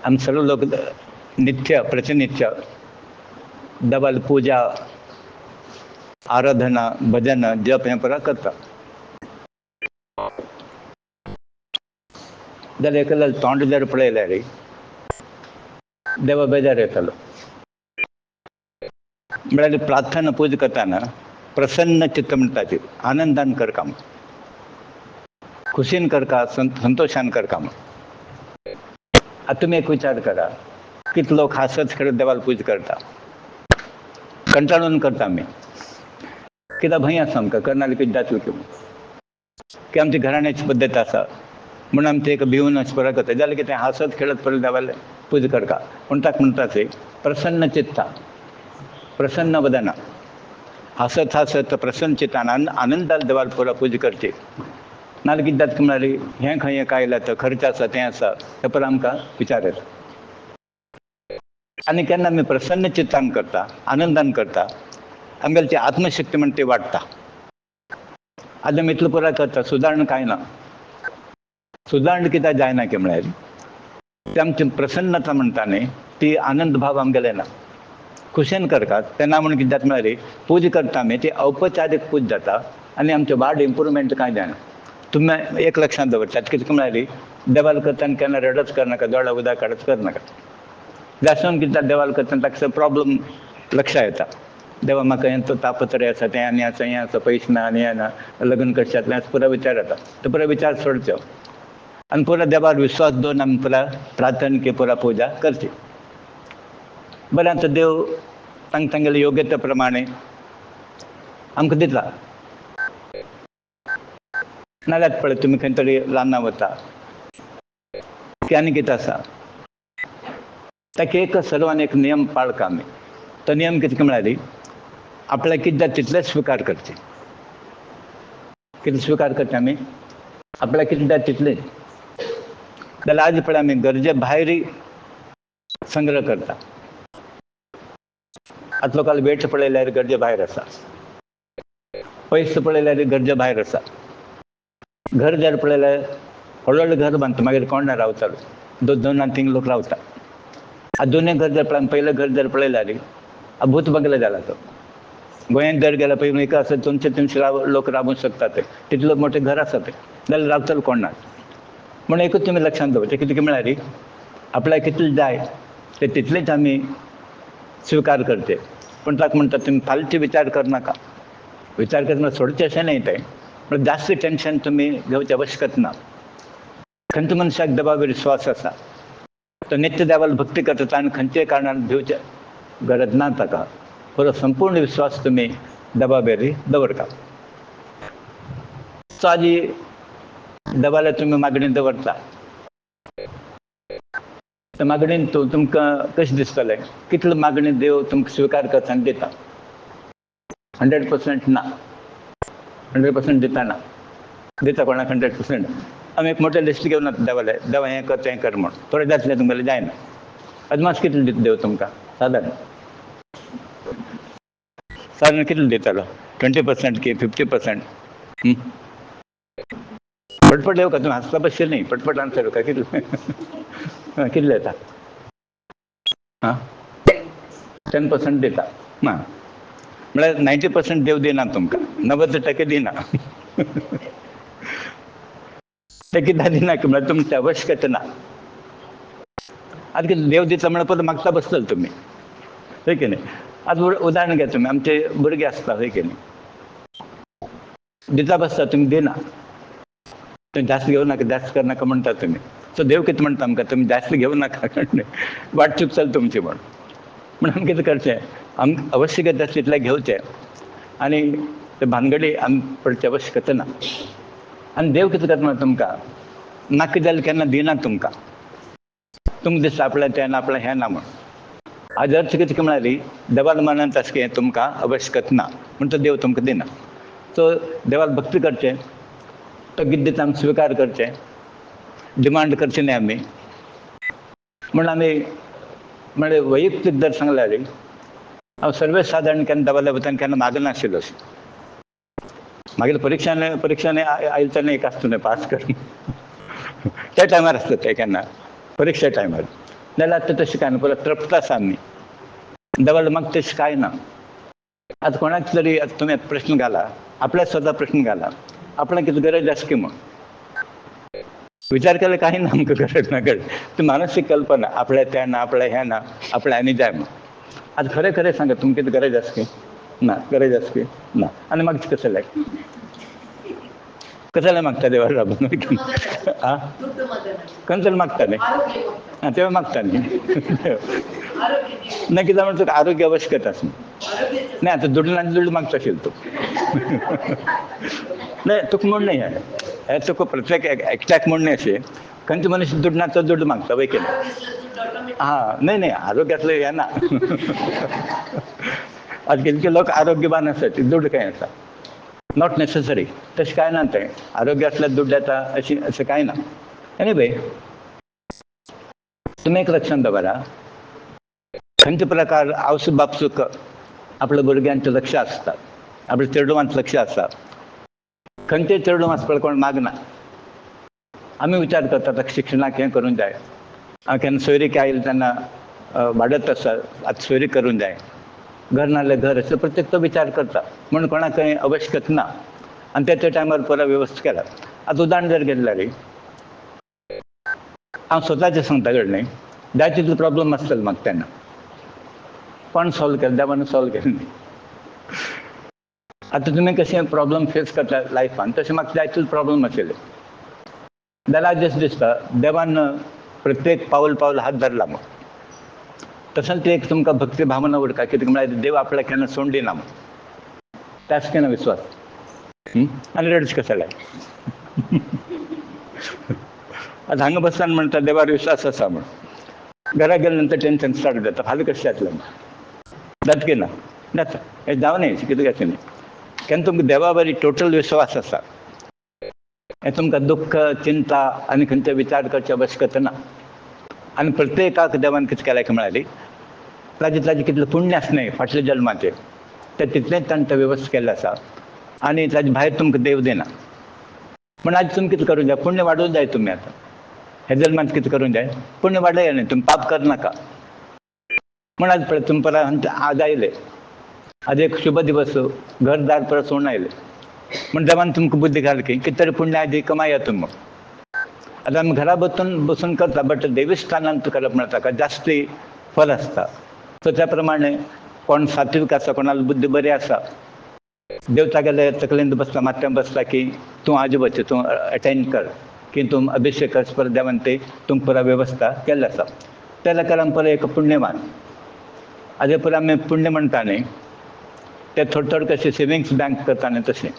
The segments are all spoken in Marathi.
आम्ही सर्व लोक नित्य प्रतिनित्य देवाला पूजा आराधना भजन जप हें पुरा करता. जाल्यार एकल्यार तोंड जर पळयल्यार देवा बेजार येतलो. म्हळ्यार प्रार्थना पूजा करतना प्रसन्न चित्त म्हणटा ती आनंदान करता, खुशीन करता, संतोषान करता. आता तुम्ही एक विचार करा, किती लोक हसत खेळत देवाला पूजा करता, कंटाळून करता आम्ही. कित्याक भंय आसा आमकां करनाजाल्यार कितें जातलें की आमच्या घराण्याची पद्दत आसा म्हणून आमी तेका भिवून अशें पुरा करता. जाल्यार कितें हसत खेळत पयलीं देवाले पूजा करता. पूण ताका म्हणटात प्रसन्न चित्ता प्रसन्न वदना, हसत हसत प्रसन्न चित्तान आनंदान देवाला पुरा पूजा करची. नाल्यार कितें जाता म्हळ्यार हें खंय काय आयलां तर खर्च आसा तें आसा हें पळय आमकां विचार येता. आनी केन्ना आमी प्रसन्न चित्तान करता, आनंदान करता, आमगेली ती आत्मशक्ती म्हणटा ती वाडटा. आतां आमी इतलो पुरा करता, सुदारण कांय ना. सुदारण कित्याक जायना की म्हळ्यार ती आमची प्रसन्नता म्हणटा न्ही ती आनंद भाव आमगेले ना. खुशेन करतात तेन्ना म्हणून कितें जाता म्हळ्यार पूजा करता आमी ती औपचारीक पूजा जाता आनी आमचे वाड इम्प्रुवमेंट कांय जायना. तुमी एक लक्षांत दवरतात कितें म्हळ्यार देवाला करतना केन्ना रडच करनाका, दोळा उदक काडच करनाका. जास्त कितें जाता देवाला करतना ताका प्रॉब्लम लक्षांत येता. देवा म्हाका हें तापत्र आसा तें आनी आसा हें आसा पयशे ना आनी हें ना लग्न कशें जातलें असो पुरो विचार येता. तो पुरो विचार सोडचो आनी पुरो देवार विश्वास दवरून आमी पुरा प्रार्थना की पुरा पूजा करची. बरें आतां देव तांगेल्या योग्यते प्रमाणे आमकां दिता. नाल्यार पळय तुमी खंय तरी रानां वता की आनी कितें आसा ताका एक सर्वान एक नियम पाळका आमी. तो नियम कितें म्हळ्यार आपल्याक कितें जाता तितलेंच स्विकार करचें. कितें स्विकार करचें आमी? आपल्याक कितें जाता तितलेंच. जाल्यार आज पळय आमी गरजे भायरय संग्रह करता. आतां लोकांक वेट पळयल्यार गरजे भायर आसा, पयस पळयल्यार गरजे भायर आसा. घर जर पळयल्यार व्हडलें व्हडलें घर बांदता मागीर कोण ना रावतालो, 2-2 3 लोक रावता. आतां दोनूय घर जर पळय पयलें घर जर पळयल्यार भूत बंगलो जाला तो. गोंयांत जर गेल्यार पळय एक आसा 200-300 लोक रावूंक शकतात, तितले मोठे घर आसा ते, जाल्यार रावतलो कोण ना. म्हणून एकूच तुमी लक्षांत दवरचें कितें म्हळ्यार आपल्याक कितलें जाय ते तितलेंच आमी स्विकार करचें. पूण ताका म्हणटा तुमी फालतू विचार करनाका. विचार करतना सोडचें अशें न्हय तें, पूण जास्त टेन्शन तुमी घेवचें आवश्यकता ना. खंयच्या मनशाक देवा वयर विश्वास आसा तो नित्य देवाला भक्ती करता आनी खंयच्याय कारणान भिवचें गरज ना ताका. पुरो संपूर्ण विश्वास तुमी देवा वयर दवरता. सो आजी देवाला तुमी मागणी दवरता, त्या मागणीन तुमकां कशें दिसतलें? कितलो मागणी देव तुमकां स्विकार करता आनी दिता? 100% ना. 100% दिता ना. दिता कोणाक 100%? आमी एक मोठे लिस्ट घेवन वता देवाले, देवा हें कर तें कर म्हूण. थोडें जातलें तुमगेलें जायना. अदमास कितलें दिता देव तुमकां? सादारण सादारण कितलें दितलो? 20% की 50%? पटपट येवं का? तुमी हांसता बसचें न्ही, पटपट आन्सर येवं का? कितलें कितलें येता? 10% दिता. म्हळ्यार 90% देव दिना तुमकां, 90% दिना. ते कित्याक दिना की म्हळ्यार तुमची आवश्यकता ना. आतां कितें देव दिता म्हळ्यार परत मागता बसतले तुमी, हय की न्ही? आतां उदाहरण घेया तुमी, आमचे भुरगे आसता हय की न्ही, दिता बसता तुमी दिना. तुमी जास्त घेवं नाका, जास्त करनाका म्हणटा तुमी. सो देव कितें म्हणटा आमकां तुमी जास्त घेवं नाका, वाट चुकतली तुमची म्हूण. म्हण आमी कितें करचें? आमकां आवश्यकता आसा तितलें घेवचें आनी ते भानगडी आमी पडची आवश्यकता ना. आनी देव कितें करता म्हळ्यार तुमकां नाका जाल्यार केन्ना दिना तुमकां. तुमकां दिसता आपल्याक तें ना, आपल्याक हें ना म्हूण. हाजो अर्थ कितें म्हळ्यार देवान मनांत आसा की हें तुमकां आवश्यकता ना म्हूण तो देव तुमकां दिना. सो देवाक भक्ती करचें, तो कितें दिता आमी स्विकार करचें, डिमांड करचें न्ही आमी. म्हूण आमी म्हळ्यार वैयक्तीक जर सांगल्यार हांव सर्वे सादारण केन्ना देवाल्या वतना केन्ना मागनाशिल्लो. मागीर परिक्षांनी आयले तेन्ना एक आसता न्हय पास कर, त्या टायमार आसता तें केन्ना परीक्षे टायमार. जाल्यार आतां तशें कांय ना, परत तृप्त आसा आमी. देवाला मग तशें कांय ना. आता कोणाक तरी तुम्ही प्रश्न घाला, आपल्या स्वतः प्रश्न घाला, आपणाक कितें गरज आसा की म्हण. विचार केला काही ना आमकां गरज ना गरज. ती मानसीक कल्पना, आपल्या त्या ना, आपल्या ह्या ना, आपल्या आनी जाय म्हण. आता खरें खरें सांगा, तुमकां कितें गरज आसा की ना, गरज आसा की ना, आनी मागचें कसलें कशाला मागता देवाला लागून? हा, खंयसर मागता न्ही, हां तेव्हा मागता न्ही. नाही कित्याक म्हणून तुका आरोग्य आवश्यकता आसा. नाही आता दुड्ड मागता आशिल तूं. नाही तुका म्हण नाही हे तुका प्रत्येक एकट्याक म्हण नाही अशें. खंयचे मनीस दुड्ड ना तो दुड्ड मागता वय की ना. हां नाही नाही आरोग्यातलं हे ना. आज कितके लोक आरोग्यवान आसात ते दुड्ड काय आसा. Not necessary. तशें कांय ना तें. आरोग्य आसल्यार दुड्ड येता अशें कांय ना. एनीवे तुम्ही एक लक्षात दवरा, खंयचे प्रकार आवसूक बापसूक आपल्या भुरग्यांचें लक्ष आसता, आपल्या चेडवांचें लक्ष आसा. खंयचें चेडूं आसपाक कोण मागना. आमी विचार करतात ताका शिक्षणाक हें करूंक जाय. हांव केन्ना सोयरीक आयिल्लो तेन्ना वाडत आसा, आतां सोयरीक करूंक जाय, घर नाल्यार घर, अशें प्रत्येक तो विचार करता. म्हणून कोणाक खंय आवश्यकता ना. आनी त्या टायमार पुरो वेवस्थीत केला. आतां उदाहरण जर घेतल्यार हांव स्वताचें सांगता न्ही, जाय तितले प्रॉब्लेम आसतले म्हाका तेन्ना. कोण सॉल्व केले? देवान सॉल्व केले न्ही. आतां तुमी कशें प्रॉब्लेम फेस करता लायफान, तशें म्हाका जाय तितले प्रॉब्लेम आशिल्ले. जाल्यार जशें दिसता देवान प्रत्येक पावल पावल हात धरला मग. तसोच ते एक तुमकां भक्ती भावना उरता, कित्याक म्हळ्यार देव आपल्याक केन्ना सोडून दिना म्हण. त्याच केन्ना विश्वास. आनी रडचें कशें? आता हांगा बसताना म्हणटा देवार विश्वास आसा म्हण. घरा गेले नंतर टेन्शन स्टार्ट जाता, फाल्यां कशें जातलें म्हण. जाता की ना? जाता. हें जावं कितें अशें न्ही. केन्ना तुमकां देवा वरी टोटल विश्वास आसा, हें तुमकां दुख्ख चिंता आनी खंयचे विचार करची आवश्यकता ना. आनी प्रत्येकाक देवान कितें केलां म्हळ्यार ताजें कितलें पुण्य आसलें फाटल्या जल्माचें, तें तितलेंच ताणें तें वेवस्थीत केल्लें आसा. आनी ताजे भायर तुमकां देव दिना. पूण आज तुमी कितें करूंक जाय? पुण्य वाडोवंक जाय तुमी. आतां हे जल्मांत कितें करूंक जाय? पुण्य वाडय न्ही, तुमी पाप करनाका. म्हण आज पळय तुमी परत आज आयले, आज एक शुभ दिवस, घरदार परत सोडून आयले. म्हण देवान तुमकां बुद्धी घाल की कितें तरी पुण्य आयज कमाया तुमी. आता आमी घरा बसून करता, बट देवी स्थानांत करप म्हणटा ताका जास्ती फल आसता. सो त्या प्रमाणे कोण सात्वीक आसा, कोणाली बुद्धी बरी आसा, देव तागेले तकलेंत बसता, माथ्यान बसता की तूं आजू वच, तूं अटेंड कर, की तूं अभिषेक कर. परत देवान ते तुमकां पुरा वेवस्था केल्ली आसा. त्या कारण परत एक पुण्यवान. हाजे पयलीं आमी पुण्य म्हणटा न्ही, ते थोडे थोडे कशें सेविंग्स बँक करता न्ही तशें.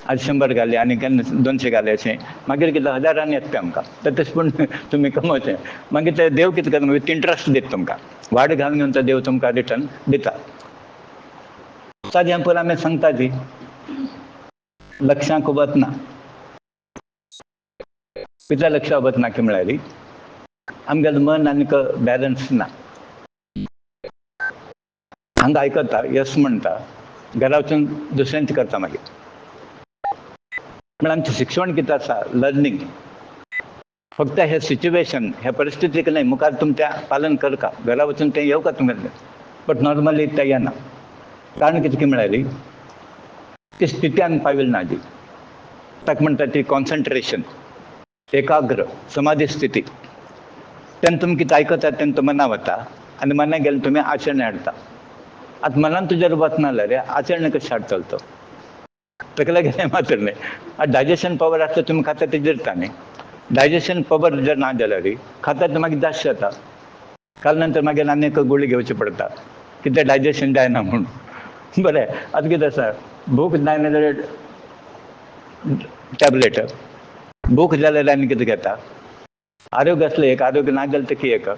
आज 100 घाले आनी केन्ना 200 घाले अशें, मागीर कितें हजारांनी येता तें आमकां. तर तशें पूण तुमी कमोवचें. मागीर ते देव कितें करता, विथ इंट्रस्ट दिता तुमकां. वाड घालून घेवन तो देव तुमकां रिटर्न दिता. ताजें पयलीं आमी सांगता ती लक्षांक वतना. कित्याक लक्षांक वतना की म्हळ्यार आमगेलें मन आनीक बॅलन्स ना. हांगा आयकता, यस म्हणटा, घरा वचून दुसऱ्यांचें करता मागीर. म्हळ्यार आमचें शिक्षण कितें आसा, लर्निंग, फक्त हे सिच्युएशन, हे परिस्थितीक न्ही, मुखार तुमी त्या पालन करता. घरा वचून तें येवका तुमगेलें. बट नॉर्मली तें येना. कारण कितें की म्हळ्यार ती स्थिती आमी पाविल्ली ना आजी. ताका म्हणटा ती कॉन्सन्ट्रेशन, एकाग्र समाधी स्थिती. तेन्ना तुमी कितें आयकता तेन्ना तो मना वता, आनी मना गेले तुमी आचरण हाडटा. आतां मनान तुजेर वचना जाल्यार आचरण कशें हाडटलो तो? तकले गेले मात्र न्ही. आतां डायजेशन पॉवर आसता तुमी खाता तेजेर येता न्ही. डायजेशन पॉवर जर ना जाल्यार खाता तें मागीर जास्त जाता. काल नंतर मागीर आनीक गुळी घेवची पडटा, कितें डायजेशन जायना म्हणून. बरें, आतां कितें आसा, भूक जायना जाल्यार टॅबलेट, भूक जाल्यार आनी कितें घेता, आरोग्य आसलें एक, आरोग्य ना जाल्यार तें एक.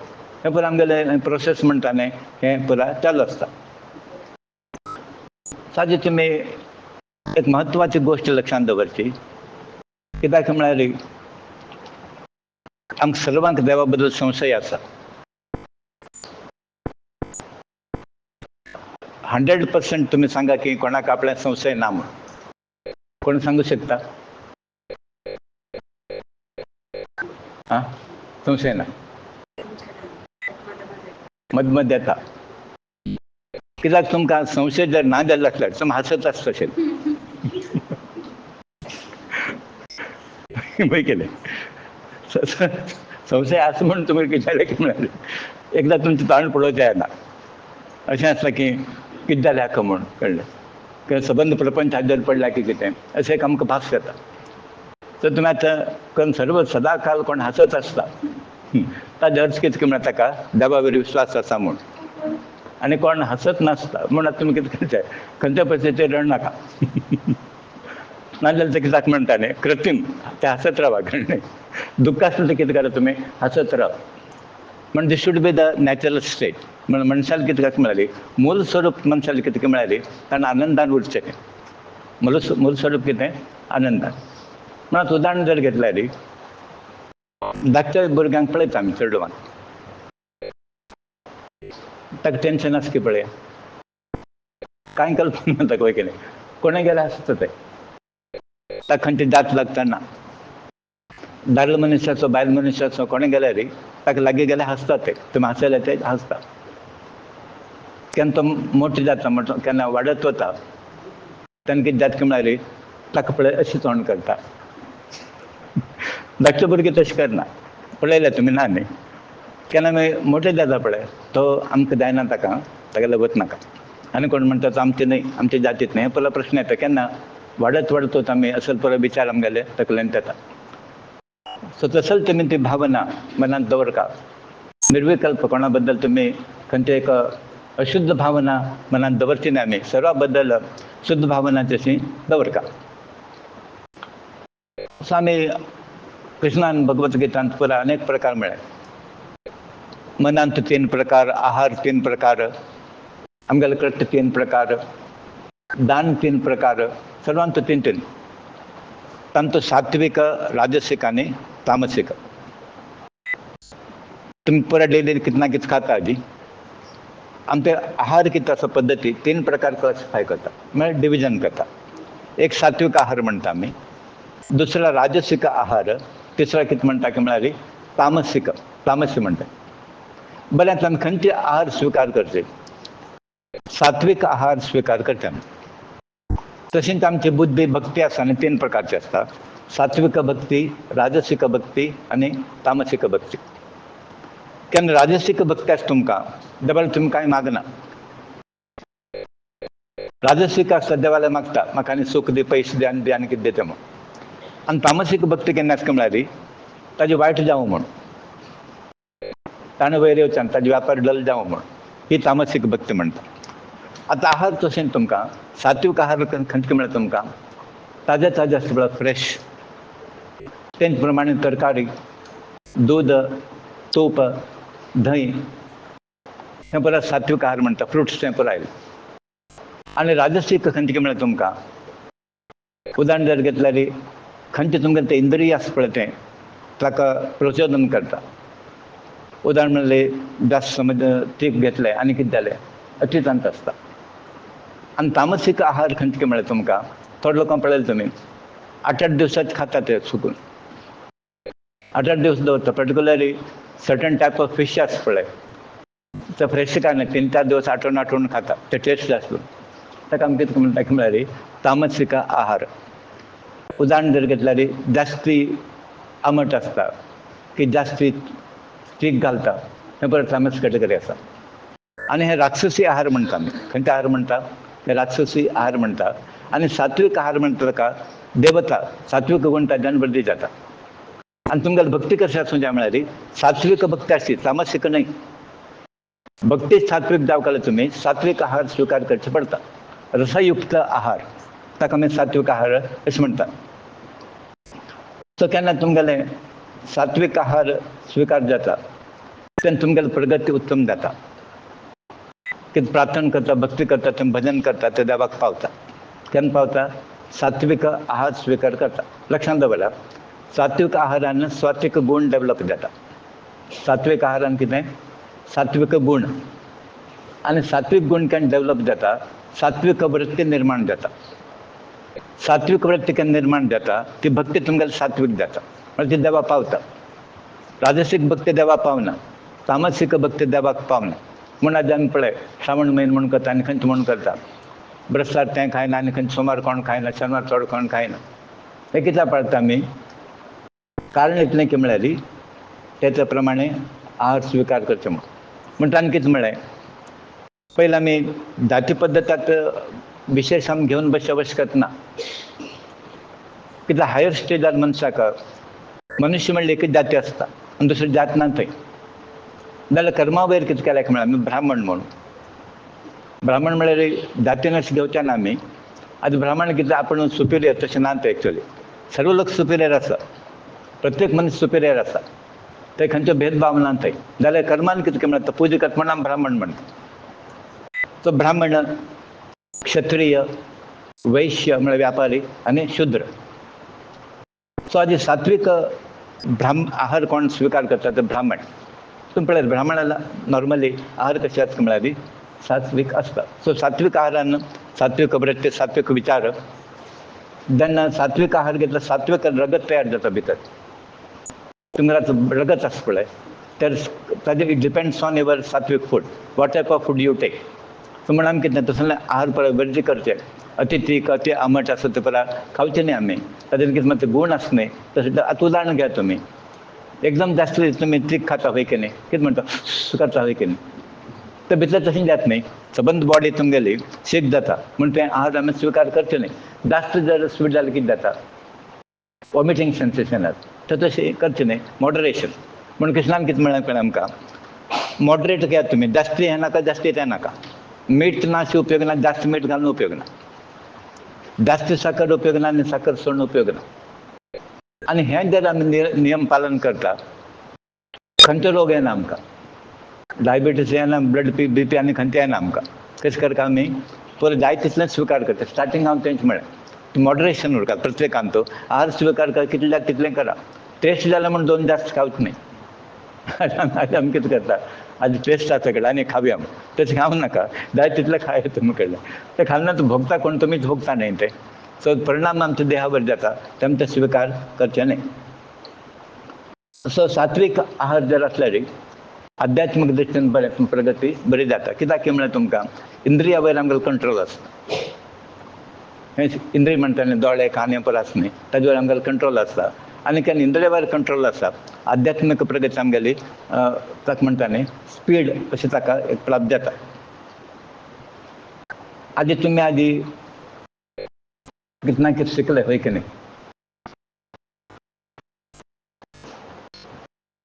हें पुरो आमगेलें प्रोसेस म्हणटा न्ही, हें पुरा चालू आसता. सादी तुमी एक म्हत्वाची गोश्ट लक्षांत दवरची. कित्याक म्हळ्यार आमकां सर्वांक देवा बद्दल संशय आसा. 100% तुमी सांगा की कोणाक आपल्या संशय ना म्हूण. कोण सांगू शकता? आं, संशय ना. मधमध येता. कित्याक तुमकां संशय जर ना जाल्लो आसल्यार तुमी हांसत आसतशें पळय केलें. संशय आसा म्हूण तुमी कितें की म्हणाले एकदां तुमचें तोंड पळोवचें येना. अशें आसता की कितें जालें हाका म्हूण कळ्ळें. किंवा सबंद प्रपंच हाजेर पडला की कितें अशें एक आमकां भास येता. तर तुमी आतां कोण सर्व सदा काल कोण हांसत आसता ताजे अर्थ कितें म्हणटा ताका देवा वयलो विश्वास आसा म्हूण. आनी कोण हसत नासता म्हूण आतां तुमी कितें करचें खंयच्या परिस्थितीचेर रडनाका. नाजाल्यार ते कित्याक म्हणटा न्ही कृत्रीम ते हसत रावा कळ्ळें. दुख्ख आसलें ते कितें करा तुमी हसत राव. म्हण this should be the natural state. म्हण मनशाला कितें म्हळ्यारी मूल स्वरूप मनशाला कितें म्हळ्यारी ताणें आनंदान उरचें. मूल स्वरूप कितें आनंदान. म्हण आतां उदाहरण जर घेतल्यार धाकट्या भुरग्यांक पळयता आमी चेडवांक ताका टेन्शन आसा की पळय कांय कल्पना ना ताका वय केलें कोणें गेल्यार आसता तें ताका खंयची जात लागता ना. दादलो मनीस आसो बायल मनीस आसो कोणें गेल्यार ताका लागीं गेल्यार हांसता ते तुमी हांसयल्यार ते हांसता. केन्ना तो मोठो जाता म्हणटा केन्ना वाडत वता तेन्ना कितें जाता म्हळ्यार ताका पळय अशें तोंड करता. धाकटे भुरगे तशें करना पळयल्यार तुमी ना न्ही. केन्ना मागीर मोठो जाता पळय तो आमकां जायना ताका लागीं वचनाका. आनी कोण म्हणटा तो आमचे न्हय आमचे जातींत न्हय. हें पयलो प्रश्न येता केन्ना वाडत वाडत वता आमी असल पळय विचार आमगेले तकलेंत येता. सो तसोच तुमी ती भावना मनांत दवरका. निर्विकल्प कोणा बद्दल तुमी खंयची एक अशुद्ध भावना मनांत दवरची न्हय. आमी सर्वा बद्दल शुद्ध भावना तशी दवरका. सो आमी कृष्णान भगवत गीतांत पुरा अनेक प्रकार म्हळ्ळे. मनांत 3 प्रकार, आहार 3 प्रकार, आमगेले कृत्य 3 प्रकार, दान 3 प्रकार, सर्वांत 3 तांतूं सात्विक, राजसीक आनी तामसीक. तुमी पुरा डेली कितें ना कितें खाता न्ही. आमचे आहार कितें आसा पद्दती 3 प्रकार क्लासिफाय करता म्हळ्यार डिविजन करता. एक सात्विक आहार म्हणटा आमी, दुसरा राजसीक आहार, तिसरा कितें म्हणटा की म्हळ्यार तामसीक तामसी म्हणटा. बरें आमी खंयचे आहार स्विकार करचे. सात्विक आहार स्विकार करचे आमी. तशींच आमची बुद्धी भक्ती आसा आनी 3 प्रकारची आसता. सात्विक भक्ती, राजसीक भक्ती आनी तामसीक भक्ती. केन्ना राजसीक भक्ती आसा तुमकां देवाला तुमी कांय मागना. राजसीक आसता देवाला मागता म्हाका आनी सूख दी पयशे दी आनी कितें दिता म्हूण. आनी तामसीक भक्ती केन्ना आसता म्हळ्यार ताजें वायट जावं म्हूण ताणें वयर येवचें आनी ताजे व्यापार डल जावं म्हूण ही तामसीक भक्ती म्हणटा. आतां आहार तशें तुमकां सात्वीक आहार खंयचे मेळटा तुमकां ताजे ताजे आसता पळय फ्रेश. तेच प्रमाणे तरकारी, दूद, तूप, धंय हें परत सात्वीक आहार म्हणटा. फ्रुट्स तें पुराय. आनी राजसीक खंयचे मेळटा तुमकां उदाहरण जर घेतल्यार खंयचे तुमकां तें इंद्रिय आसा पळय तें ताका प्रचोदन करता. उदाहरण म्हणलें जास्त समज तीख घेतलें आनी कितें जालें अतितांत आसता. आनी तामसीक आहार खंयचे मेळटा तुमकां थोडे लोकांक पळयलें तुमी 8-8 दिवसाचे खाता ते सुकून 8-8 दीस दवरता. Particularly certain type of fish आसता पळय ते फ्रेश काय ना 3-4 दिवस आठवून खाता ते टेस्ट आसलो. ताका आमी कितें म्हणटा की म्हळ्यार तामसीक आहार. उदाहरण जर घेतल्यार जास्ती आमट आसता की जास्ती तीख घालता हें परत तामसीक कॅटेगरी आसा. आनी हे राक्षसी आहार म्हणटा आमी. खंयचे आहार म्हणटा ते राक्षसी आहार म्हणटा. आनी सात्वीक आहार म्हणटा ताका देवता सात्वीक गूण ताच्यान वृद्धी जाता. आनी तुमगेली भक्ती कशी आसूं जाय म्हळ्यार सात्वीक भक्ती आसची तामसीक न्हय. भक्ती सात्वीक जावंक जाल्यार तुमी सात्वीक आहार स्विकार करचे पडटा. रसयुक्त आहार ताका आमी सात्वीक आहार अशें म्हणटा. सो केन्ना तुमगेले सात्वीक आहार स्विकार जाता तेन्ना तुमगेली प्रगती उत्तम जाता. कितें प्रार्थना करता भक्ती करता तुमी भजन करता ते देवाक पावता. केन्ना पावता सात्वीक आहार स्विकार करता. लक्षांत दवरा सात्वीक आहारान सात्वीक गूण डेवलप जाता. सात्वीक आहारान कितें सात्वीक गूण आनी सात्वीक गूण केन्ना डेवलप जाता सात्वीक वृत्ती निर्माण जाता. सात्वीक वृत्ती केन्ना निर्माण जाता ती भक्ती तुमगेली सात्वीक जाता म्हणजे ती देवा पावता. राजसीक भक्ती देवा पावना, तामसीक भक्ती देवाक पावना. म्हण आज आमी पळय श्रावण म्हयनो म्हण करता आनी खंयच म्हण करता ब्रेस्तार तें खायना आनी खंयच सोमार कोण खायना शेनवार चोड कोण खायना हें कित्याक पाळटा आमी कारण इतलें की म्हळ्यार तेच्या प्रमाणे आहार स्विकार करचें म्हणटा आनी कितें म्हळें पयलीं आमी जाती पद्दताक विशेश आमी घेवन बसचे आवश्यकता ना कित्याक हायर स्टेजार मनशाक मनुष्य म्हणल्यार एकच जाती आसता आनी दुसरी जात ना थंय जाल्यार कर्मा वयर कितें केल्याक म्हळ्यार आमी ब्राह्मण म्हणून ब्राह्मण म्हळ्यार जातीन अशें घेवचें ना आमी आतां ब्राह्मण कितें आपूण सुपिरियर तशें ना तें एक्चुअली सर्व लोक सुपिरियर आसा प्रत्येक मनीस सुपिरियर आसा थंय खंयचो भेदभाव ना थंय जाल्यार कर्मान कितें म्हणटा पुजा करता म्हणून आमी ब्राह्मण म्हणटा तो ब्राह्मण क्षत्रिय वैश्य म्हळ्यार व्यापारी आनी शुद्र सो हाजे सात्वीक आहार कोण स्विकार करता ते ब्राह्मण तुम्ही पळयत ब्राह्मणाला नॉर्मली आहार कशे आसता म्हळ्यार सात्वीक आसता सो सात्वीक आहारान सात्वीक वृत्ती सात्वीक विचार जेन्ना सात्वीक आहार घेतला सात्वीक रगत तयार जाता भितर तुमकां रगत आसता पळय तर ताजेर it depends on your sattvic food what type of food you take so म्हणून आमी कितें तसले आहार पळय वर्जी करचे अति तीख अति आमट आसा ते पळय खावचे न्ही आमी ताजेर कितें म्हणटा गूण आसता न्ही तशें आतां उदाहरण घेया तुमी एकदम जास्त तुमी तीख खाता हय की न्ही कितें म्हणटा करता हय की न्ही ते भितर तशें जाता न्ही सबंद बॉडी तुमगेली शीक जाता म्हण तें आहार आमी स्विकार करचे न्ही जास्त जर स्वीट जालें कितें जाता वॉमिटींग सेन्सेशन जाता तर तशें करचें न्ही मॉडरेशन म्हण कृष्णान कितें म्हळें पळय आमकां मॉडरेट घेयात तुमी जास्ती हें नाका जास्ती तें नाका मीठ ना अशें उपयोग ना जास्त मीठ घालून उपयोग ना जास्त साखर उपयोग ना आनी साखर सोडून उपयोग ना आनी हें जर आमी नियम पालन करता खंयचो रोग येना आमकां डायबिटीस येना ब्लड बीपी आनी खंयचे येना आमकां कशें करता आमी पयलीं जाय तितलें स्विकार करता स्टार्टींग हांव तेंच म्हळें मॉडरेशन उरता प्रत्येकान तो आहार स्विकार कर कितलें जाता तितलें करा टेस्ट जालें म्हण दोन जास्त खावच न्ही आतां आमी कितें करता आनी टेस्ट आसा कडे आनी खावया तशें खावं नाका जाय तितलें खाया तुमी कडलें तें खावना तूं भोगता कोण तुमीच भोगता न्ही तें सो परिणाम आमच्या देहावर जाता तें ते स्विकार करचें न्ही सो सात्वीक आहार जर आसल्यार आध्यात्मीक दृश्टीन बरें प्रगती बरी जाता कित्याक की म्हळ्यार तुमकां इंद्रिया वयर आमगेलो कंट्रोल आसता हें इंद्रिय म्हणटा न्ही दोळे कान हें पळय आसता न्ही ताजे वयर आमगेलो कंट्रोल आसता आनी केन्ना इंद्रिया वयर कंट्रोल आसा आध्यात्मीक प्रगती आमगेली ताका म्हणटा न्ही स्पीड अशी ताका एक प्राप्त जाता आदी तुमी आदी कितें ना कितें शिकले हय की न्ही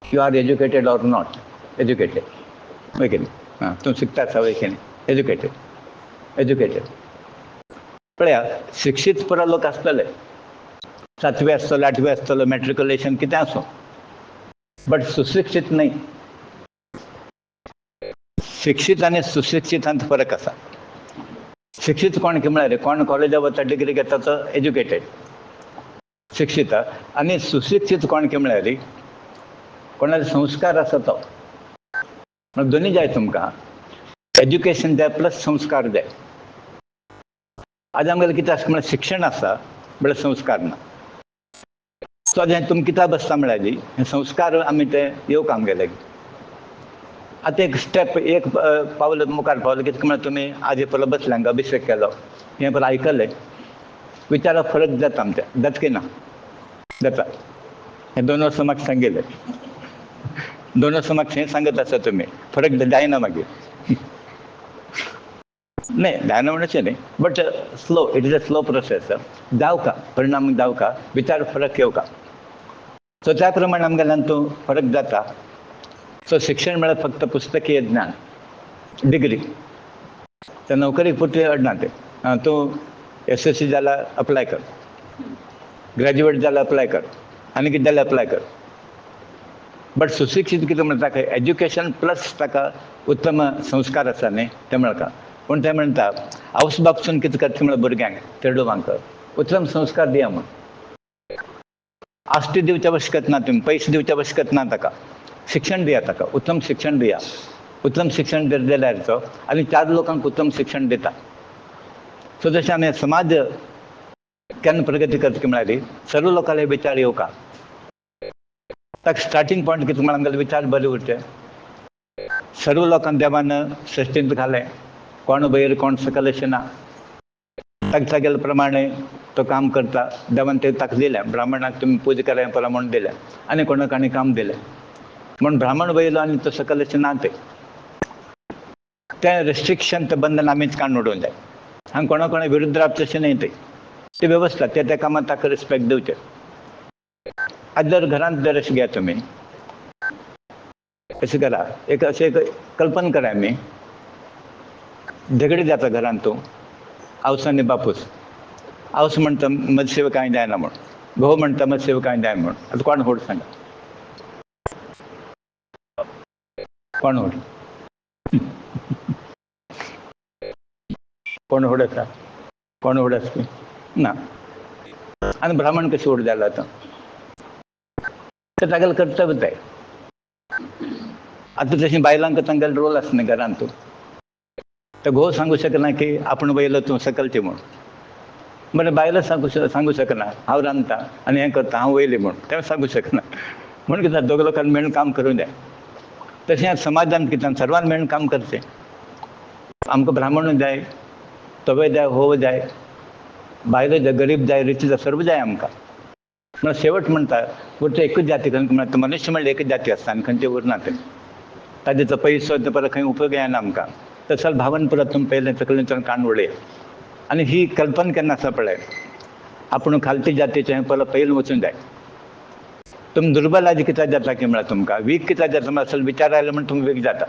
you are educated or not educated हय की न्ही तूं शिकता आसा हय की न्ही एज्युकेटेड पळया शिक्षीत पुरो लोक आसतले 7वी आसतलो 8वी आसतलो मॅट्रिक्युलेशन कितें आसूं बट सुशिक्षीत न्ही शिक्षीत आनी सुशिक्षितांत फरक आसा शिक्षीत कोण की म्हळ्यार कोण कॉलेजांत वता डिग्री घेता तो एज्युकेटेड शिक्षीत आनी सुशिक्षीत कोण की म्हळ्यार कोणाचे संस्कार आसा तो दोनी जाय तुमकां एज्युकेशन जाय प्लस संस्कार जाय आज आमगेलें कितें आसता म्हळ्यार शिक्षण आसा म्हळ्यार संस्कार ना सो हें तुमी किताब आसता म्हळ्यार हे संस्कार आमी ते येवंक आमगेले आतां एक स्टेप एक पावल मुखार पावलो कितें म्हळ्यार तुमी आजी पयलो बसल्यांक अभिशेक केलो हें पयलें आयकलें विचाराक फरक जाता आमच्या जाता की ना जाता हें 2 वर्सां म्हाका सांगिल्लें 2 वर्सां म्हाका हें सांगत आसा तुमी फरक जायना मागीर नाही जायना म्हणचे न्ही but slow it is a slow process जावका परिणाम जावका विचार फरक येवका सो त्या प्रमाणे आमगेल्यान तो फरक जाता सो शिक्षण म्हळ्यार फक्त पुस्तकीय ज्ञान डिग्री त्या नोकरी पुरती अडना तें तूं SSC जाल्यार अप्लाय कर ग्रॅज्युएट जाल्यार अप्लाय कर आनी कितें जाल्यार अप्लाय कर बट सुशिक्षीत कितें म्हणटा ताका एज्युकेशन प्लस ताका उत्तम संस्कार आसा न्ही ते मेळटा पूण ते म्हणटा आवस बापूसून कितें करता म्हळ्यार भुरग्यांक चेडवांक उत्तम संस्कार दिया म्हूण आस्ती दिवचे आवश्यकता ना तुमी पयशे दिवचे आवश्यकता ना ताका शिक्षण दिया ताका उत्तम शिक्षण दिया उत्तम शिक्षण जर दिल्यार तो आनी 4 लोकांक उत्तम शिक्षण दिता सो जशें आमी समाज केन्ना प्रगती करता की म्हळ्यार सर्व लोकांले विचार येवका ताका स्टार्टींग पॉयंट कितें म्हळ्यार आमगेले विचार बरे उरचे सर्व लोकांना देवानं सृष्टींत घाले, कोण बैर कोण सकल अशें ना. ताका गेले प्रमाणे तो काम करता. देवान ते ताका दिलें, ब्राह्मणाक तुम्ही पूजा करा परा म्हणून दिलें, आनी कोणाक आनी काम दिलें म्हणून ब्राह्मण बैलो आनी तो सकल अशें ना. ते रेस्ट्रिक्शन ते बंधन आमीच काडून उडोवंक जाय. हांगा कोणा कोणा विरुद्ध रावचे अशें न्ही. ती वेवस्था त्या कामात ताका रिस्पेक्ट दिवचें. आज जर घरांत जर अशें घ्या तुमी, अशें करा, एक अशें कल्पना करा आमी, झगडी जाता घरांत तूं आवस आनी बापूस. आवस म्हणटा म्हजे शिवाय कांय जायना म्हूण, घोव म्हणटा म्हजे शिवाय कांय जाय म्हूण. आतां कोण व्हड सांगा, कोण व्हड? कोण व्हड आसा? कोण व्हड आसा ना. आनी ब्राह्मण कशें व्हड जाला आतां? तागेलें कर्तव्य तें. आतां तशें बायलांक तांगेलो रोल आसता न्ही घरांत. तो घोव सांगू शकना की आपूण वयलो तूं सकलचें म्हूण. बरें बायलो सांगू शकना हांव रांदतां आनी हें करता, हांव वयलें म्हूण. तें सांगू शकना. म्हणून कितें जाता, दोग लोकांनी मेळून काम करूंक जाय. तशें समाजांत कितें सर्वान मेळून काम करचें. आमकां ब्राह्मणूय जाय, तोवय जाय, होव जाय, बायलो जाय, गरीब जाय, रिच जाय, सर्व जाय आमकां. म्हणून शेवट म्हणटा उरता एकूच जाती. म्हणटा मनुश्य म्हणल्यार एकच जाती आसता आनी खंयचे उरना ते. ताजेचो पयसो ते परत खंय उपयोग येना आमकां. तसो भावन परत तुमी पयलें तकलेंतल्यान काडून उडय. आनी ही कल्पना केन्ना आसा पळय, आपूण खालची जातीचें हें परत पयलीं वचूंक जाय. तुमी दुर्बल आज कित्याक जाता की म्हळ्यार तुमकां वीक कित्याक जाता म्हळ्यार असल विचार आयले म्हण तुमकां वीक जाता.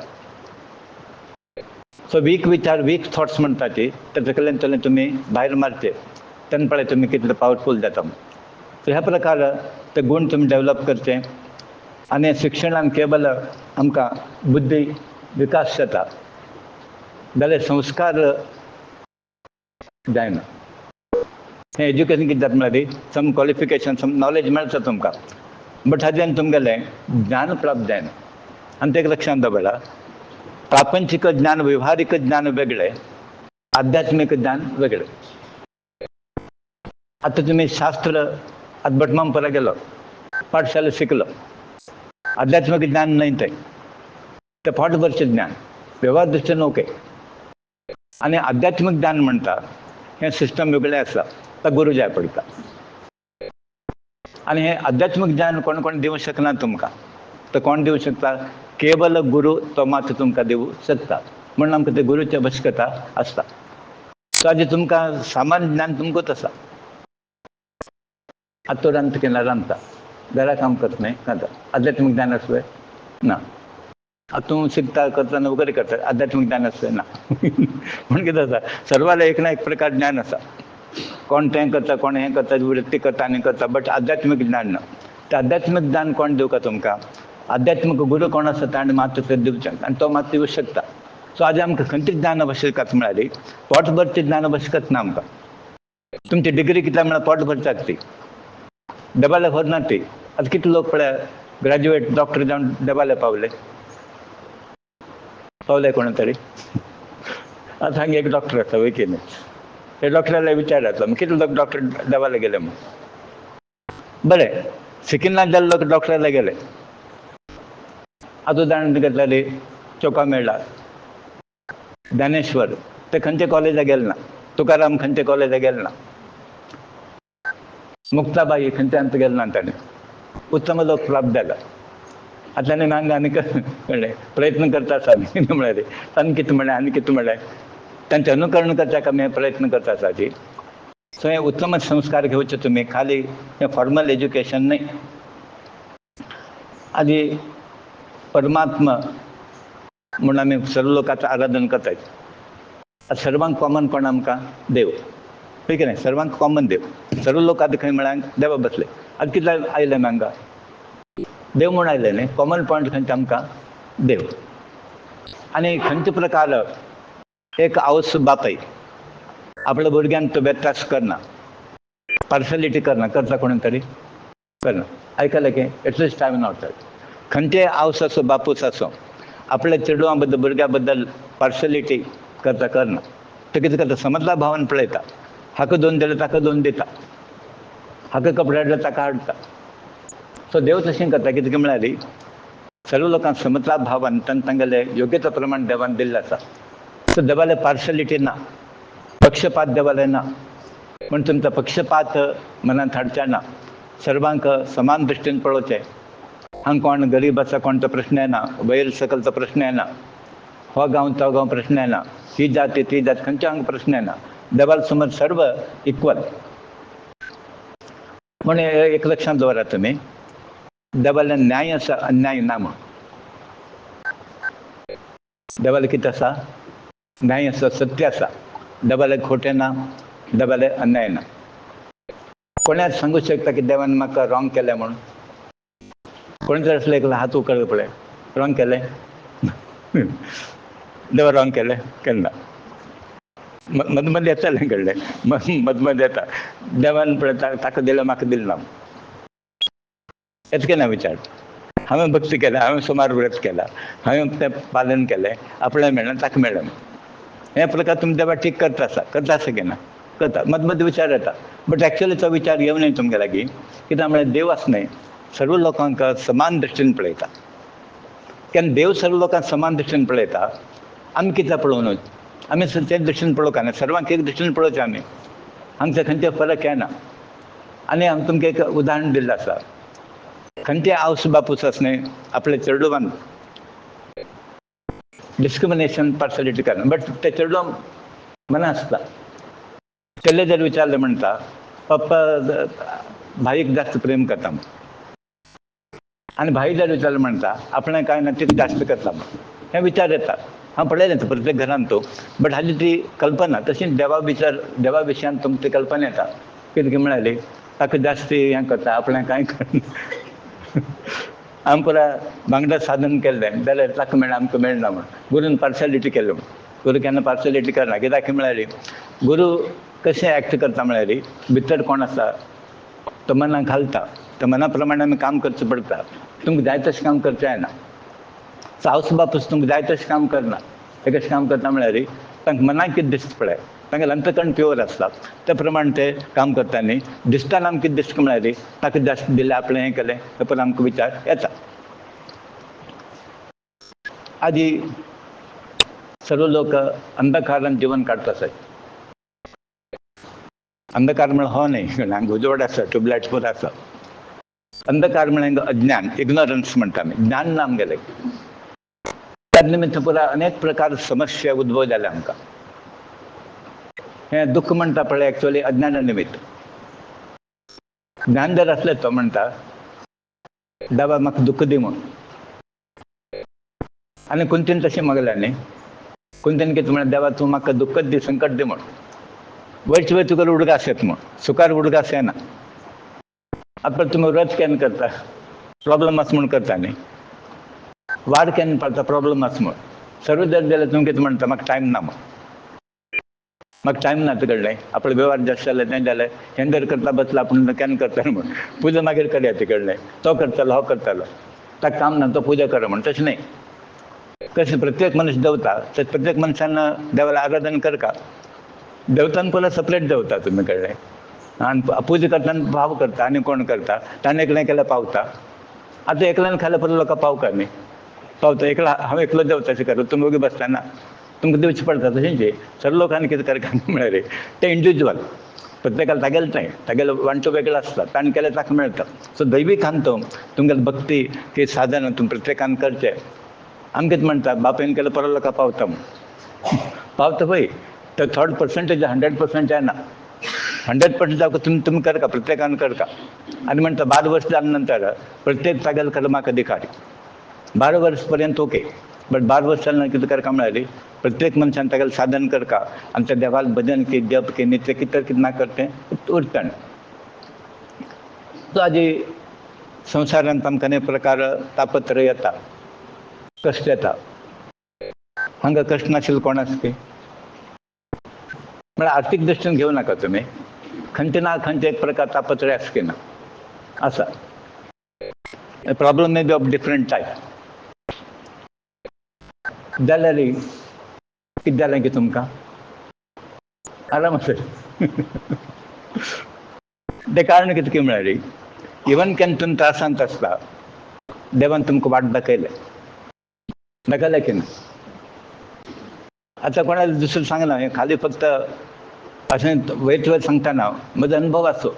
सो वीक विचार, वीक थॉट्स म्हणटा ती, ते तकलेंतल्यान तुमी भायर मारचे. तेन्ना पळय तुमी कितले पावरफूल जाता. सो ह्या प्रकार ते गूण तुमी डेवलप करचे. आनी शिक्षणान केवल आमकां बुद्धी विकास जाता, जाल्यार संस्कार जायना. हें एज्युकेशन कितें जाता म्हळ्यार सम क्वॉलिफिकेशन, सम नॉलेज मेळटा तुमकां, बट हाज्यान तुमगेलें ज्ञान प्राप्त जायना. आनी तेका लक्षांत दवरा, प्रापंचीक ज्ञान, व्यवहारीक ज्ञान वेगळें, आध्यात्मीक ज्ञान वेगळें. आतां तुमी शास्त्र आतां भटमांपरा गेलो, पाठशाला शिकलो, आध्यात्मिक ज्ञान नाही ते फाट भरचें ज्ञान, व्यवहार दृश्टीन ओके. आनी आध्यात्मिक ज्ञान म्हणटा हें सिस्टम वेगळें आसा, तो गुरू जाय पडटा. आनी हें आध्यात्मिक ज्ञान कोण कोण दिवंक शकना तुमकां. तो कोण दिवंक शकता? केवल गुरू तो मात्र तुमकां दिवंक शकता. म्हणून आमकां ते गुरूची आवश्यकता आसता. सो आज तुमकां सामान्य ज्ञान तुमकांच आसा. आतां तो रांदता केन्ना रांदता, घरा काम करता न्ही, खाता. आध्यात्मीक ज्ञान आसलें ना. आतां तूं शिकता करता नोकरी करता, आध्यात्मीक ज्ञान आसलें ना. म्हणून कितें जाता, सर्वाला एक ना एक प्रकार ज्ञान आसा. कोण तें करता, कोण हें करता, वृत्ती करता आनी करता, बट आध्यात्मीक ज्ञान ना. तें आध्यात्मीक ज्ञान कोण दिवका तुमकां? आध्यात्मीक गुरू कोण आसा ताणें मात्र तें दिवचें, आनी तो मात्र दिवंक शकता. सो आज आमकां खंयचें ज्ञान आवश्यकता म्हळ्यार पोट भरचें ज्ञान आवश्यकता ना आमकां. तुमची डिग्री कितल्या म्हळ्यार पोट भरतात ती, देवाले व्हरना ती. आतां कितले लोक पळय ग्रॅज्युएट डॉक्टर जावन देवाले पावले कोण तरी. आतां हांगा एक डॉक्टर आसा वय की न्ही, ते डॉक्टराला विचारता कितले लोक डॉक्टर देवाले गेले म्हूण. बरें, शिकिना जाल्ले लोक डॉक्टराला गेले. आतां उदाहरण घेतल्यार चोका मेळ्ळा, ज्ञानेश्वर ते खंयच्या कॉलेजाक गेले ना, तुकाराम खंयच्या कॉलेजाक गेले ना, मुक्ताबाई खंयच्या अंत गेले ना, ताणें उत्तम लोक प्राप्त जाला. आतां ताणें हांगा आनी कळ्ळें प्रयत्न करता आसा न्ही म्हळ्यार ताणें कितें म्हळें आनी कितें म्हळें, तांचें अनुकरण करच्याक आमी प्रयत्न करता आसा ती. सो हे उत्तम संस्कार घेवचे तुमी, खाली हें फॉर्मल एज्युकेशन न्ही. आनी परमात्मा म्हणून आमी सर्व लोकांचें आराधन करतात. सर्वांक कॉमन कोण आमकां? देव. ठीक आहे, सर्वांक कॉमन देव. सर्व लोक आतां खंय म्हळ्यार देवा बसले. आतां कितले आयले हांगा? देव म्हूण आयले न्ही. कॉमन पॉयंट खंयचे आमकां? देव. आनी खंयचे प्रकार एक आवस बापाय आपल्या भुरग्यांक तो व्यत्यास करना, पार्शलिटी करना, करता कोण तरी करना. आयकलें की एटलीस्ट टायम नॉट. खंयचे आवस आसो, बापूस आसो, आपल्या चेडवां बद्दल, भुरग्यां बद्दल पार्शलिटी करना. तो कितें करता? समजला भावान पळयता. हाका 2 दिले ताका 2 दिता, हाका कपडे हाडले ताका हाडटा. सो देव तशें करता. कितें म्हळ्यार सर्व लोकांक समता भावान तांगेले योग्यता प्रमाण देवान दिल्लें आसा. सो देवाले पार्शलिटी ना, पक्षपात देवाले ना. पण तुमचा पक्षपात मनात हाडचे ना. सर्वांक समान दृष्टीन पळोवचें. हांगा कोण गरीब आसा कोणतो प्रश्न येना, वयर सकलचो प्रश्न येना, हो गांव तो गांव प्रश्न येना, ही जाती ती जात खंयच्या हांगा प्रश्न येना. देवाल समज सर्व इक्वल. म्हण एक लक्षात दवरा तुमी, देवाले न्याय आसा अन्याय ना म्हण. देवाले कितें आसा? न्याय आसा, सत्य आसा. देवाले खोटें ना, देवाले अन्याय ना. कोणें सांगू शकता की देवान म्हाका रॉंग केलें म्हणून? कोणी जर असले एकला हात उकडले पळय, रॉंग केलें? देवा रॉंग केलें? केलें ना. मद मद येतालें घडलें, मद मद येता. देवान पळय ताका दिलें म्हाका दिलें ना. येता केन्ना विचार? हांवें भक्ती केल्या, हांवें सुमार व्रत केला, हांवें तें पालन केलें, आपणाक मेळ्ळें ताका मेळ्ळें. हे प्रकार तुमी देवा ठीक करता आसा की ना? करता. मद मद विचार येता. बट एक्चुअली तो विचार येवं न्हय तुमगे लागीं. कित्याक म्हळ्यार देव आसा न्हय, सर्व लोकांक समान दृश्टीन पळयता. केन्ना देव सर्व लोकांक समान दृश्टीन पळयता, आमी कित्याक पळोवं नज? आमी तेच दृश्टीन पळोवंक ना. सर्वांक एक दृश्टीन पळोवचें आमी. हांगा खंयचे फरक येना. आनी हांवें तुमकां एक उदाहरण दिल्लें आसा. खंयचे आवस बापूस आसा न्हय, आपल्या चेडवान डिस्क्रिमिनेशन पार्शलिटी करना. बट ते चेडवा मना आसता. तेले जर विचारलें म्हणटा पप्पा भाईक जास्त प्रेम करता म्हण. आनी भाई जर विचारलें म्हणटा आपणें कांय ना तिका जास्त करता म्हण. हे विचार येता. हांव पळयलें प्रत्येक घरांत तो. बट हाजी ती कल्पना तशीच देवा विशयान तुमची कल्पना येता. कितें म्हळ्यार ताका जास्त हें करता, आपणें कांय करना. हांवें पुरा वांगडा साधन केल्लें जाल्यार ताका मेळ्ळें आमकां मेळना म्हण. गुरून पार्शलिटी केल्लो म्हण. गुरू केन्ना पार्शलिटी करना. कित्याक म्हळ्यार गुरू कशें एक्ट करता म्हळ्यार भितर कोण आसा तो मनाक घालता. त्या मना प्रमाणे आमी काम करचें पडटा. तुमकां जाय तशें काम करचें जायना. आवस बापूस तुमकां जाय तशें काम करना. ते कशें काम करता म्हळ्यार तांकां मनाक कितें दिसता पळय, तांगे अंतकरण प्युअर आसता, त्या प्रमाणे ते काम करता न्ही. दिसतना आमकां कितें दिसता म्हळ्यार ताका जास्त दिलें, आपणें हें केलें, ते परत आमकां विचार येता. आदी सर्व लोक अंधकारान जिवन काडटा आसत. अंधकार म्हळ्यार हो न्हय, हांगा उजवाड आसा, ट्यूबलायट पुरो आसा. अंधकार म्हळ्यार अज्ञान, इग्नोरन्स म्हणटा आमी. ज्ञान ना आमगेलें. त्या निमित्त पुरा अनेक प्रकार समस्या उद्भव जाल्या आमकां. हें दुख्ख म्हणटा पळय एक्चुअली अज्ञाना निमित्त. ज्ञान जर आसलें तो म्हणटा देवा म्हाका दुख्ख दी म्हूण. आनी कुंतीन तशें मागलें न्ही. कुंतीन कितें म्हळ्यार देवा तूं म्हाका दुख्खच दी, संकट दी म्हूण. वयरचे वयर तुका उडगास येता म्हूण. सुखार उडगास येना. आतां तुमी व्रत केन्ना करता? प्रॉब्लम आसा म्हूण करता न्ही. वाड केन्ना पडटा? प्रॉब्लम आसा म्हूण. सर्व जर जाल्यार तुमी कितें म्हणटा? म्हाका टायम ना म्हूण. म्हाका टायम ना तुगेलें. आपले वेव्हार जास्त जाले तें जालें. हें जर करता बसला आपूण केन्ना करतलो म्हूण. पुजा मागीर करया तिकडलें. तो करतलो, हो करतलो. ताका काम ना, तो पुजा कर म्हूण. तशें न्हय. कशें प्रत्येक मनीस देंवता, तर प्रत्येक मनशान देवाला आराधन करता. देंवताना पयलीं सपरेट देंवता तुमी कळ्ळें. आनी पुजा करतना भाव करता आनी कोण करता. ताणें एकलें केल्यार पावता. आतां एकल्यान खाल्यार परत लोकां पावता न्ही. पावता एकलो हांव एकलो देंवता अशें करता. तुमी ओगी बसतना तुमकां दिवचें पडटा. तशेंच सर्व लोकांनी कितें करता म्हळ्यार तें इंडिविज्युअल. प्रत्येकाला तागेलें तें, तागेलो वांटो वेगळो आसता. ताणें केल्यार ताका मेळटा. सो दैवीक खांतो तुमगेली भक्ती की साधन तुमी प्रत्येकान करचें. आमी कितें म्हणटा बापायन केल्यार परत लोकां पावता म्हूण. पावता पळय. ते थोडे पर्संटेज 100% जायना. 100% जावं तुमी करता, प्रत्येकान करता. आनी म्हणटा 12 वर्स जाले नंतर प्रत्येक तागेले कर्माक अधिकारी. 12 वर्स पर्यंत ओके. बट 12 वर्स जालें कितें करता म्हळ्यार प्रत्येक मनशान तागेलें साधन करता. आनी त्या देवाल भजन की जप की नित्य कितें ना करतें उरता. सो हाजी संवसारांत आमकां अनेक प्रकार तापत्र येता, कश्ट येता. हांगा कश्ट नाशिल्लो कोण आसा की? म्हळ्यार आर्थीक दृश्टीन घेवं नाका तुमी. खंयचे ना खंयचे एक प्रकार तापत्र आसा की ना? आसा. Problem may be of different type. जाल्यार कितें जालें की तुमकां? आराम आसा. तें कारण कितें की म्हळ्यार इवन केन्ना तुमी त्रासांत आसता, देवान तुमकां वाट दाखयलें की ना. आता कोणाला दुसरं सांगना, हे खाली फक्त अशें वयत वयत सांगतना म्हजो अनुभव असो.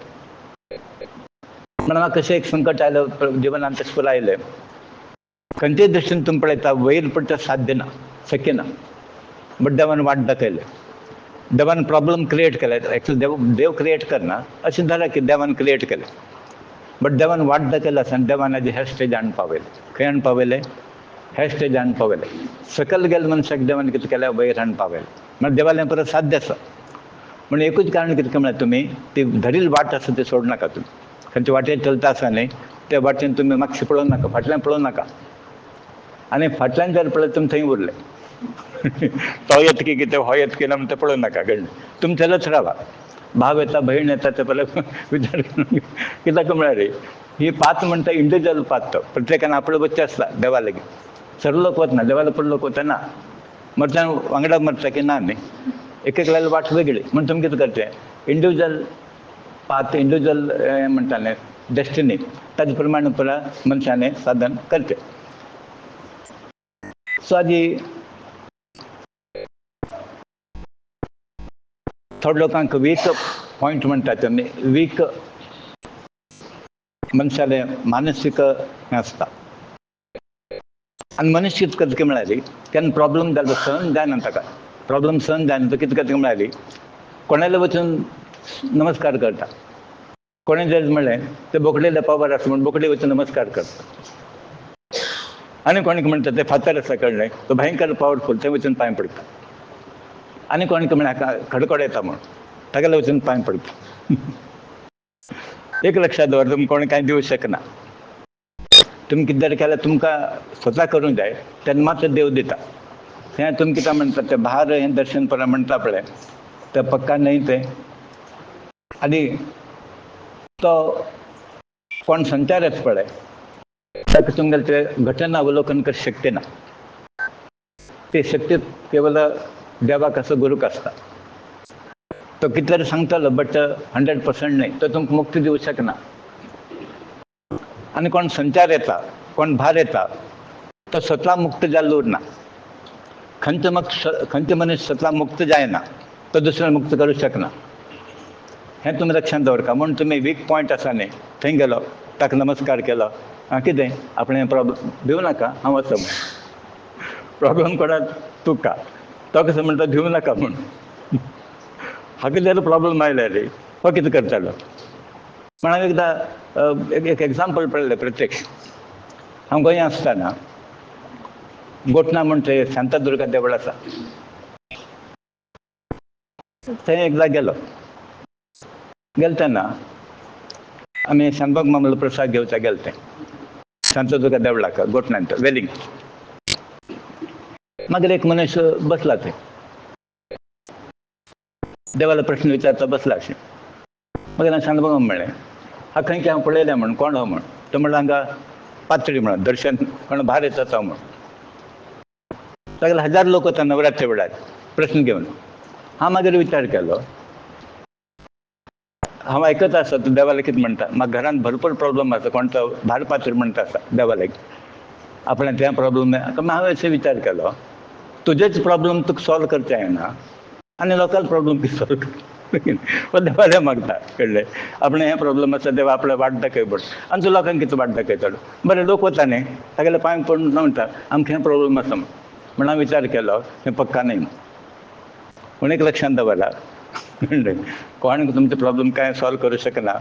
म्हणून म्हाका कशें एक संकट आयलें जिवनांत तशें आयलें, खंयच्याय दृश्टीन तुमी पळयता वयर पडटा साध्य ना, शक्य ना. बट देवान वाट दाखयलें, देवान प्रॉब्लम क्रिएट केले. एक्चुअली देव क्रिएट करना, अशें जालें की देवान क्रिएट केलें. बट देवान वाट दाखयलें आसा आनी देवान हेजे ह्या स्टेजान हाडून पावयलें. खंय हाडून पावयलें? ह्या स्टेजान हाडून पावयलें. सकयल गेल्या मनशाक देवान कितें केलें? वयर हाडून पावयलें. म्हणजे देवालें परत साध्य आसा. म्हणून एकूच कारण कितें म्हळ्यार तुमी ती धरिल्ली वाट आसा ती सोडूं नाका. तुमी खंयच्या वाटेर चलता आसा न्ही, त्या वाटेन तुमी मातशें पळोवं नाका, फाटल्यान पळोवं नाका. आनी फाटल्यान जर पळयत तुमी थंय उरले. तो येत की कितें, हो येत की ना म्हणटा पळोवं नाका. कळ्ळें? तुमी चलत रावा. भाव येता, भयण येता, ते पळय विचार कित्याक म्हळ्यार ही पात म्हणटा इंडिव्हिज्युअल पात. तो प्रत्येकान आपलो वचचें आसता देवा लागीं. सर्व लोक वतना, देवाला पडलो लोक वतना. मरता वांगडा मरता की ना न्ही, एक एक लायला वाट वेगळी. म्हणून तुमी कितें करचें? इंडिव्हिज्युअल पात, इंडिव्हिज्युअल म्हणटाले डेस्टिनी, ताजे प्रमाणे पुरा मनशाने साधन करचें. सो हाजी थोड्या लोकांक वीक पॉयंट म्हणटा तुमी, वीक मनशाले मानसीक हें आसता. आनी मनुश्य कितें करता म्हळ्यार केन्ना प्रॉब्लम जालो सहन जायना ताका. प्रॉब्लम सहन जायना तो कितें करता म्हळ्यार कोणाला वचून नमस्कार करता. कोणें जर म्हणलें ते बोकडेल्या पावर आसा म्हणून बोकडे वचून नमस्कार करता. आनी कोणें म्हणटा ते फातर आसा, कळ्ळें, तो भयंकर पावरफूल, थंय वचून पांय पडटा. आनी कोणें म्हळ्यार खडखड येता म्हणून तागेले वचून पांय पडटा. एक लक्षात दवर, तुमकां कोणें कांय दिवंक शकना. तुमी कितें जर केल्यार तुमकां स्वता करूंक जाय, तेन्ना मात्र देव दिता. हें तुमी कितें म्हणटा तें भार हें दर्शन परा म्हणटा पळय, तें पक्का न्हय तें. आनी तो कोण संचार येता पळय, ताका तुमगेलें तें घटना अवलोकन करपाक शक्य ना. ती शक्ती केवळ देवाक आसा, गुरूक आसता. तो कितें तरी सांगतलो बट 100% न्हय, तो तुमकां मुक्ती दिवंक शकना. आनी कोण संचार येता, कोण भार येता, तो स्वता मुक्त जाल्लो उरना. खंयचो मनीस स्वता मुक्त जायना, तो दुसऱ्याक मुक्त करूंक शकना. हें तुमी लक्षांत दवरता. म्हणून तुमी वीक पॉयंट आसा न्ही, थंय गेलो, ताका नमस्कार केलो, कितें आपणें प्रॉब्लम भिवूं नाका, हांव वता म्हणून. प्रॉब्लम कोणाक? तुका. तो कसो म्हणटा भिवूं नाका म्हणून. हाका जर प्रॉब्लम आयल्यार हो कितें करतालो? पण हांवें एकदां एक एग्जाम्पल पळयलें प्रत्यक्ष. हांव गोंया आसतना गोटना म्हण थंय शांतादुर्गा देवूळ आसा, थंय एकदां गेलो तेन्ना आमी शानबाग मामलो प्रसाद घेवचा गेले थंय शांतादुर्गा देवळाक गोटनांत वेलिंग. मागीर एक मनीस बसला थंय, देवाला प्रश्न विचारता बसला अशें. मागीर हांवें शांताबाग म्हणलें, हा खंय की हांव पळयलें म्हण, कोण हो म्हण. तो म्हणलो हांगा पात्री म्हणून दर्शन कोण भार येता तो म्हण. सगळे 1000 लोक वता नवरात्री वेळार प्रश्न घेवन. हांव मागीर विचार केलो, हांव आयकत आसा तूं देवाला कितें म्हणटा. म्हाका घरांत भरपूर प्रॉब्लम आसा, कोणतो भार पात्र म्हणटा आसा देवालाक, आपणें तें प्रॉब्लम. हांवें अशें विचार केलो, तुजेच प्रॉब्लम तुका सॉल्व करचें येना आनी लोकल प्रॉब्लम कितें सॉल्व कर. देवालें मागता, कळ्ळें. आपणें हें प्रॉब्लम आसा, देवा आपणें वाट दाखय पड, आनी तूं लोकांक कितें वाट दाखयतलो. बरें लोक वता न्ही, तागेले पांय पडून म्हणटा आमकां हें प्रॉब्लम आसा म्हण. हांवें विचार केलो हें पक्का न्हय म्हण. एक लक्षांत दवरा, कोण तुमचो प्रॉब्लम कांय सॉल्व करूं शकना.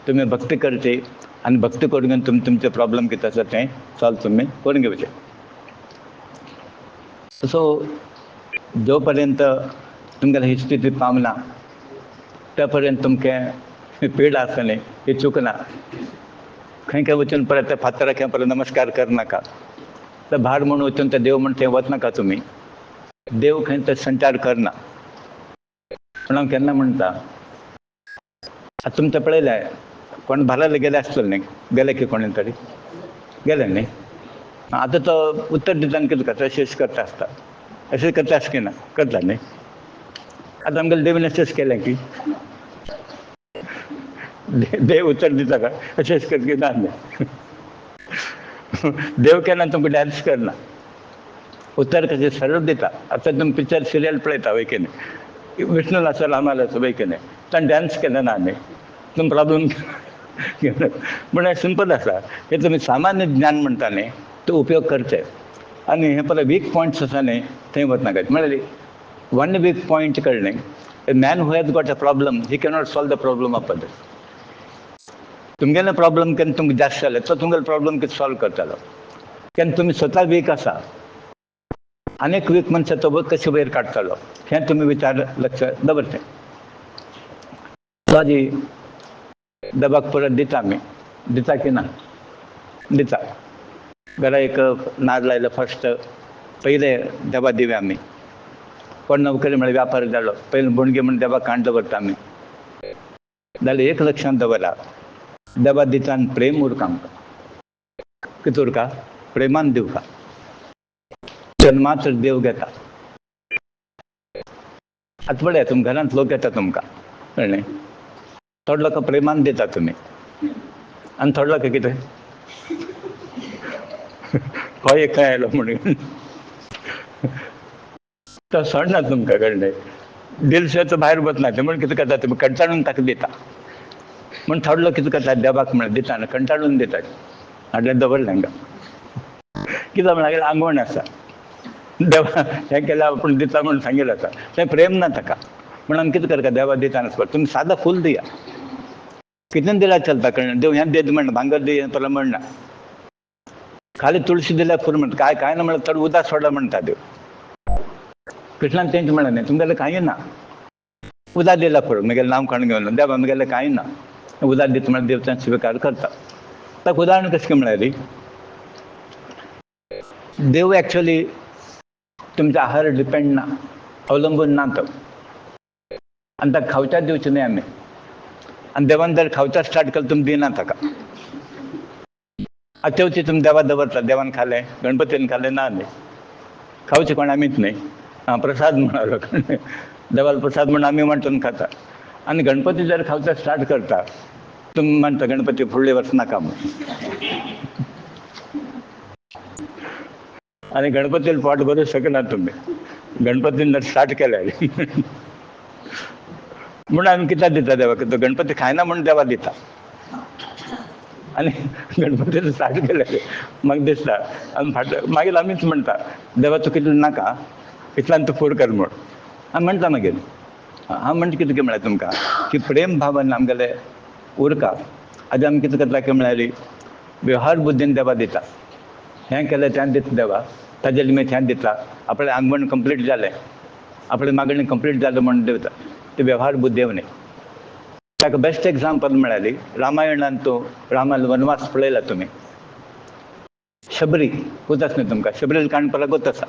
तुमी भक्ती करची आनी भक्ती करून घेवन तुमी तुमचें प्रॉब्लम कितें आसा तें सॉल्व तुमी करून घेवचें. सो जो पर्यंत तुमगेली ही स्थिती पावना त्या पर्यंत तुमकां पीड आसा न्ही ही चुकना. खंय खंय वचून परत त्या फातराक खंय परत नमस्कार करनाका. तर भार म्हणून वचून ते देव म्हण थंय वचनाका तुमी. देव खंय ते संचार करना. पूण हांव केन्ना म्हणटा, आतां तुमचें पळयलें कोण भाराले गेले आसतले न्ही, गेले की कोणें तरी गेले न्ही. आतां तो उत्तर दिताना कितें करता, अशें करता आसता, अशें करता आसता की ना, करता न्ही. आतां आमगेलें देवीन अशेंच केलें की देव उत्तर दिता काय, अशेंच कर की ना न्ही. देव केन्ना तुमकां डान्स करना, उत्तर कशें सरळ दिता. आतां तुमी पिक्चर सिरियल पळयता वय की न्ही, विष्णू आसा रामाल आसा वय की न्ही, ताणें डान्स केलें ना न्ही, तुमी प्रॉब्लम म्हण हें सिंपल आसा. हे तुमी सामान्य ज्ञान म्हणटा न्ही तो उपयोग करचे. आनी हे पळय वीक पॉयंट्स आसा न्ही थंय वचनाकात. म्हळ्यार वन वीक पॉयंट कळ्ळें, a man who has got a problem he cannot solve the problem of others. तुमगेलो प्रॉब्लम केन्ना तुमकां जास्त जाले तो तुमगेलो प्रॉब्लम कितें सॉल्व करतलो. केन्ना तुमी स्वता वीक आसा, अनेक वीक मनशां तो कशें वयर काडटलो हें तुमी विचार लक्ष दवरचें. ताजी देवाक परत दिता आमी, दिता की ना दिता. घरा एक नाल्ल लायलो फर्स्ट पयले देवा दिवे आमी. कोण नोकरी म्हळ्यार व्यापार जालो पयले बुणगे म्हण देवाक काण दवरता आमी. जाल्यार एक लक्षांत दवरा, देवा दिता आनी प्रेम उरता आमकां. कितें उरता? प्रेमान दिवता. तेन्ना मात्र देव घेता. आतां पळया तुमी घरांत लोक येता तुमकां कळ्ळें, थोडे लोक प्रेमान दिता तुमी आनी थोडे लोक कितें हो एक खंय आयलो म्हणून तो सोडना तुमकां कळ्ळें. दिलशेचो भायर वचना ते म्हण कितें करता तुमी कंटाळून ताका दिता. म्हण थोडे लोक कितें करता देवाक म्हण दिता आनी कंटाळून दितात. हाडलें दवरलें हांगा कित्याक म्हळ्यार आंगवण आसा. देवा हें केल्यार आपूण दिता म्हूण सांगिल्लें आसा, तें प्रेम ना ताका. म्हण आमी कितें करता देवा दिता आसतना तुमी सादा फूल दिया, कितें दिल्यार चलता कळ्ळें. देव हें देत म्हणना, भांगर दी परत म्हणना. खाली तुळशी दिल्यार पुरो म्हणटा, कांय ना म्हळ्यार थोडे उदक सोडा म्हणटा देव. कृष्णान तेंच म्हणलें न्ही, तुमगेलें कांय ना, उदक दिल्यार पुरो. म्हगेलें नांव कोणें घेवन देवा म्हगेलें कांय ना, उदक दिता म्हळ्यार देव तें स्विकार करता. ताका उदाहरण कशें म्हळ्यार देव एक्चुअली तुमच्या आहार डिपेंड ना, अवलंबून ना तो. आनी ताका खावच्याक दिवचें न्ही आमी. आनी देवान जर खावचा स्टार्ट केलें तुमी दिना ताका. आतां तेवची तुमी देवा दवरता, देवान खालें गणपतीन खालें ना न्ही, खावचें कोण आमीच न्ही. प्रसाद म्हणलो देवालो प्रसाद म्हणून आमी वांटून खाता. आनी गणपती जर खावचा स्टार्ट करता तुमी म्हणटा गणपती फुडले वर्स नाका म्हणून. आनी गणपतीला पोट भरूंक शकना तुमी, गणपतीन जर स्टार्ट केल्यार म्हणून आमी कित्याक दिता देवाक, तो गणपती खायना म्हणून देवा दिता. आनी गणपतीन स्टार्ट केल्यार म्हाका दिसता आमी मागीर आमीच म्हणटा देवा तुका इतलें नाका, इतल्यान तूं फूड कर म्हूण आमी म्हणटा. मागीर हांव म्हणटा कितें म्हळ्यार तुमकां की प्रेम भावान आमगेलें उरता. आतां आमी कितें करता की म्हळ्यार वेव्हार बुद्दीन देवा दिता. हें केलें तें दिता देवा, ताजे लिमीट हें दिता. आपलें आंगवण कंप्लीट जालें, आपलें मागणी कंप्लीट जालें म्हणून दिता. ते वेव्हार बुद्देव न्ही. ताका बेस्ट एग्जांपल म्हळ्यार रामायणान तूं रामालो वनवास पळयला तुमी. शबरी वता न्ही तुमकां, शबरील काण परत गोत आसा.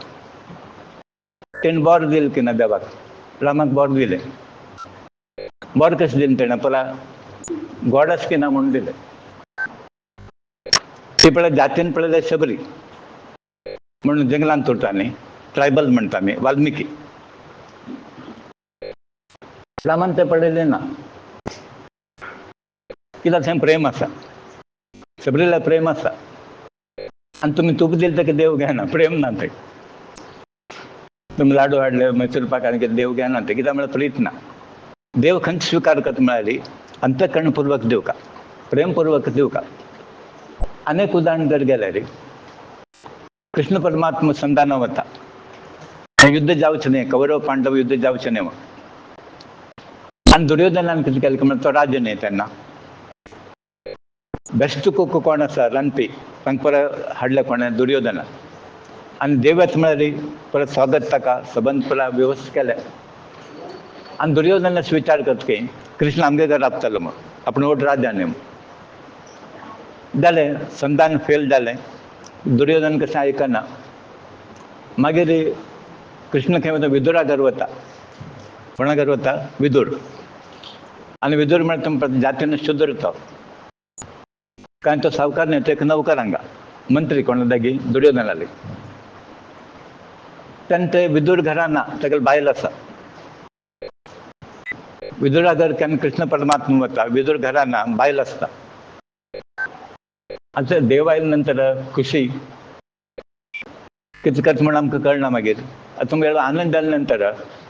तेणें बोर दिलें की ना देवाक, रामाक बोर दिलें. बोर कशें दिलें तेणें परत गोड की ना म्हणून दिलें. ती पळय जातीन पळयल्यार शबरी म्हणून जंगलांत उरता न्ही, ट्रायबल म्हणटा आमी, वाल्मिकी. रामान तें पळयलें ना, कित्याक थंय प्रेम आसा, शबरीला प्रेम आसा. आनी तुमी तूप दिलें ताका देव घेना, प्रेम ना थंय. तुमी लाडू हाडले मैसूर पाक आनी कितें देव घेना थंय, कित्याक म्हळ्यार प्रीत ना. देव खंयच स्विकार करता म्हळ्यार अंतकरणपूर्वक दिवका, प्रेमपूर्वक दिवका. अनेक उदाहरण जर गेल्यार कृष्ण परमात्मा संधाना वता, युद्ध जावचें न्ही, कौरव पांडव युद्ध जावचें न्ही म्हणून. आनी दुर्योधनान कितें केलें की तो राजा न्ही तेन्ना. बेस्ट कूक कोण आसा रांदपी तांकां परत हाडलें कोणें, दुर्योधनान. आनी देव येता म्हळ्यार परत स्वागत ताका सबंद परत वेवस्थीत केलें. आनी दुर्योधनान विचार करता की कृष्ण आमगे घर राबतलो म्हणून, आपूण व्हड राजा न्ही म्हणून. जालें संधान फेल जालें, दुर्योधन कशें आयकना. मागीर कृष्ण खंय वता, विदुरा घर वता. कोणा घर वता? विदूर. आनी विदूर म्हळ्यार तुमकां जातीन शुद्र तो, काय तो सावकार न्ही, तो एक नौकर हांगा, मंत्री कोणा लागीं दुर्योधना लागीं. तेन्ना ते विदूर घरा ना, तागेली बायल आसा. विदुरा घर केन्ना कृष्ण परमात्मा वता, विदूर घरा ना, बायल आसता. आता देव आयले नंतर खुशी कितें करता म्हण आमकां कळना मागीर. तुमकां आनंद जाले नंतर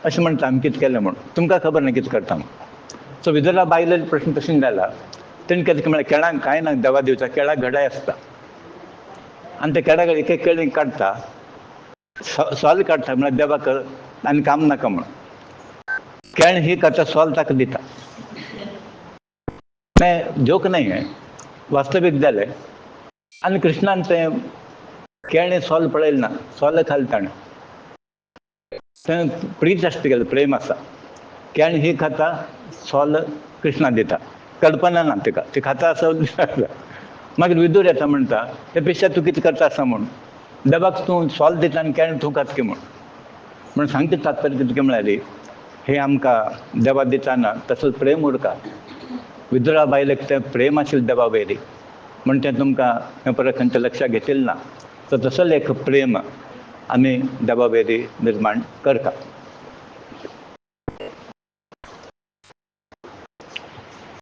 अशें म्हणटा आमी कितें केलें म्हण तुमकां खबर ना कितें करता म्हण. सो विदुरा बायले प्रश्न तशें जाला. तेणें कितें म्हळ्यार केळांक कांय ना देवा दिवचा केळाक घडाय आसता आनी ते केळाक एक एक केळी काडटा सोल काडटा म्हळ्यार देवाक आनी काम नाका म्हण. केळ ही करता सोल ताका दिता. जोक नाही हें वास्तवीक जालें. आनी कृष्णान तें केळें सोल पळयलें ना सोल खालें ताणें. थंय प्रीत आसता तेगेलें प्रेम आसा. केळ ही खाता सोल कृष्णाक दिता. कल्पना ना तिका ती खाता असो मागीर विदूर येता म्हणटा ते पेक्षा तूं कितें करता आसा म्हूण. देवाक तूं सोल दिता आनी केळ तूं खाता की म्हूण सांगता तात्पर्य कितें म्हळ्यार हे आमकां देवा दिताना तसोच प्रेम उरता. विदुरा बायलेक तें प्रेम आशिल्लें देवा वयली म्हण तें तुमकां परत खंयच्या लक्षाक घेतिल्लें ना. सो तसो एक प्रेम आमी देवा वयली निर्माण करता.